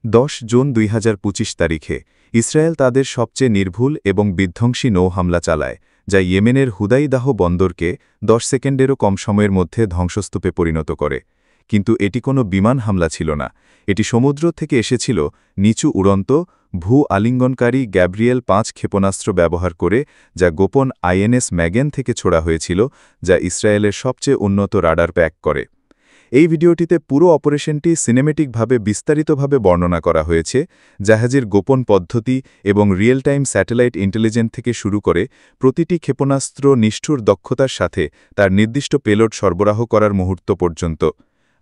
10 June 2025 তারিখে Israel তাদের সবচেয়ে নির্ভুল এবং বিধ্বংসী নৌ হামলা চালায়, যা ইয়েমেনের হুদাইদাহ বন্দরকে 10 সেকেন্ডেরও কম সময়ের মধ্যে ধ্বংসস্তূপে পরিণত করে। কিন্তু এটি কোনো বিমান হামলা ছিল না, এটি সমুদ্র থেকে এসেছিল নিচু উড়ন্ত ভূ-আলিঙ্গনকারী গ্যাব্রিয়েল 5 ক্ষেপণাস্ত্র ব্যবহার করে, যা গোপন আইএনএস ম্যাগেন থেকে ছোড়া হয়েছিল, যা ইসরায়েলের সবচেয়ে উন্নত রাডার প্যাক করে। এই ভিডিওটিতে পুরো অপারেশনটি সিনেমেটিকভাবে বিস্তারিতভাবে বর্ণনা করা হয়েছে, জাহাজের গোপন পদ্ধতি এবং রিয়েল টাইম স্যাটেলাইট ইন্টেলিজেন্স থেকে শুরু করে প্রতিটি ক্ষেপণাস্ত্র নিষ্ঠুর দক্ষতার সাথে তার নির্দিষ্ট পেলোড সরবরাহ করার মুহূর্ত পর্যন্ত।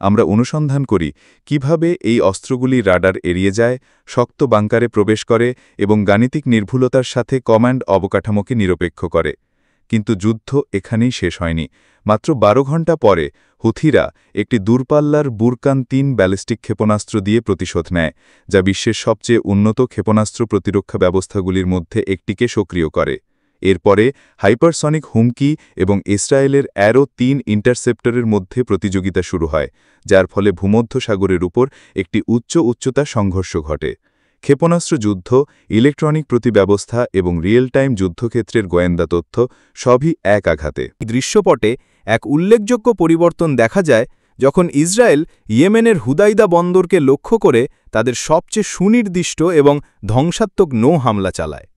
আমরা অনুসন্ধান করি কিভাবে এই অস্ত্রগুলি রাডার এড়িয়ে যায়, শক্ত বাংকারে প্রবেশ করে এবং গাণিতিক নির্ভুলতার সাথে কমান্ড অবকাঠামোকে নিরপেক্ষ করে। কিন্তু যুদ্ধ এখানেই শেষ হয়নি। মাত্র 12 ঘণ্টা পরে হুথিরা একটি দূরপাল্লার বুরকান 3 ব্যালিস্টিক ক্ষেপণাস্ত্র দিয়ে প্রতিশোধ নেয়, যা বিশ্বের সবচেয়ে উন্নত ক্ষেপণাস্ত্র প্রতিরক্ষা ব্যবস্থাগুলির মধ্যে একটিকে সক্রিয় করে। এরপরে হাইপারসনিক হুমকি এবং ইসরায়েলের অ্যারো 3 ইন্টারসেপ্টরের মধ্যে প্রতিযোগিতা শুরু হয়, যার ফলে ভূমধ্যসাগরের উপর একটি উচ্চতা সংঘর্ষ ঘটে। ক্ষেপণাস্ত্র যুদ্ধ, ইলেকট্রনিক প্রতিব্যবস্থা এবং রিয়েল টাইম যুদ্ধক্ষেত্রের গোয়েন্দা তথ্য সবই এক আঘাতে। দৃশ্যপটে এক উল্লেখযোগ্য পরিবর্তন দেখা যায় যখন ইসরায়েল ইয়েমেনের হুদাইদা বন্দরকে লক্ষ্য করে তাদের সবচেয়ে সুনির্দিষ্ট এবং ধ্বংসাত্মক নৌ হামলা চালায়।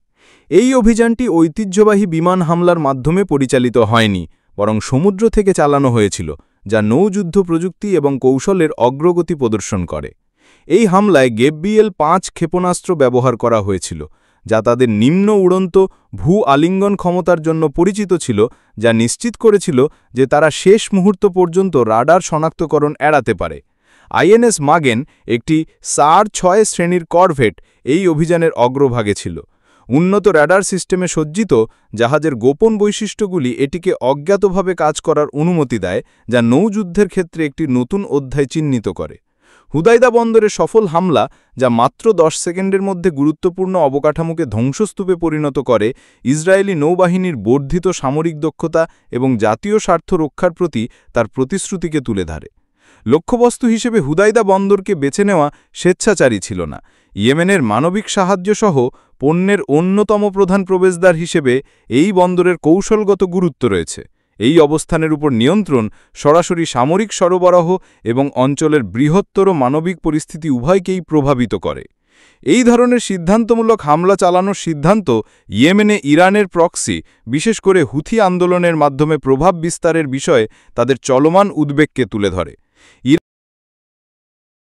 এই অভিযানটি ঐতিহ্যবাহী বিমান হামলার মাধ্যমে পরিচালিত হয়নি, বরং সমুদ্র থেকে চালানো হয়েছিল, যা নৌযুদ্ধ প্রযুক্তি এবং কৌশলের অগ্রগতি প্রদর্শন করে। এই হামলায় গ্যাব্রিয়েল 5 ক্ষেপণাস্ত্র ব্যবহার করা হয়েছিল, যা তাদের নিম্ন উড়ন্ত ভূ-আলিঙ্গন ক্ষমতার জন্য পরিচিত ছিল, যা নিশ্চিত করেছিল যে তারা শেষ মুহূর্ত পর্যন্ত রাডার শনাক্তকরণ এড়াতে পারে। আইএনএস ম্যাগেন, একটি SAR 6 শ্রেণীর করভেট, এই অভিযানের অগ্রভাগে ছিল। উন্নত রাডার সিস্টেমে সজ্জিত জাহাজের গোপন বৈশিষ্ট্যগুলি এটিকে অজ্ঞাতভাবে কাজ করার অনুমতি দেয়, যা নৌযুদ্ধের ক্ষেত্রে একটি নতুন অধ্যায় চিহ্নিত করে। হুদাইদা বন্দরে সফল হামলা, যা মাত্র 10 সেকেন্ডের মধ্যে গুরুত্বপূর্ণ অবকাঠামোকে ধ্বংসস্তূপে পরিণত করে, ইসরায়েলি নৌবাহিনীর বর্ধিত সামরিক দক্ষতা এবং জাতীয় স্বার্থ রক্ষার প্রতি তার প্রতিশ্রুতিকে তুলে ধরে। লক্ষ্যবস্তু হিসেবে হুদাইদা বন্দরকে বেছে নেওয়া স্বেচ্ছাচারী ছিল না। ইয়েমেনের মানবিক সাহায্যসহ পণ্যের অন্যতম প্রধান প্রবেশদ্বার হিসেবে এই বন্দরের কৌশলগত গুরুত্ব রয়েছে। এই অবস্থানের উপর নিয়ন্ত্রণ সরাসরি সামরিক সরবরাহ এবং অঞ্চলের বৃহত্তর মানবিক পরিস্থিতি উভয়কেই প্রভাবিত করে। এই ধরনের সিদ্ধান্তমূলক হামলা চালানোর সিদ্ধান্ত ইয়েমেনে ইরানের প্রক্সি, বিশেষ করে হুথি আন্দোলনের মাধ্যমে প্রভাব বিস্তারের বিষয়ে তাদের চলমান উদ্বেগকে তুলে ধরে।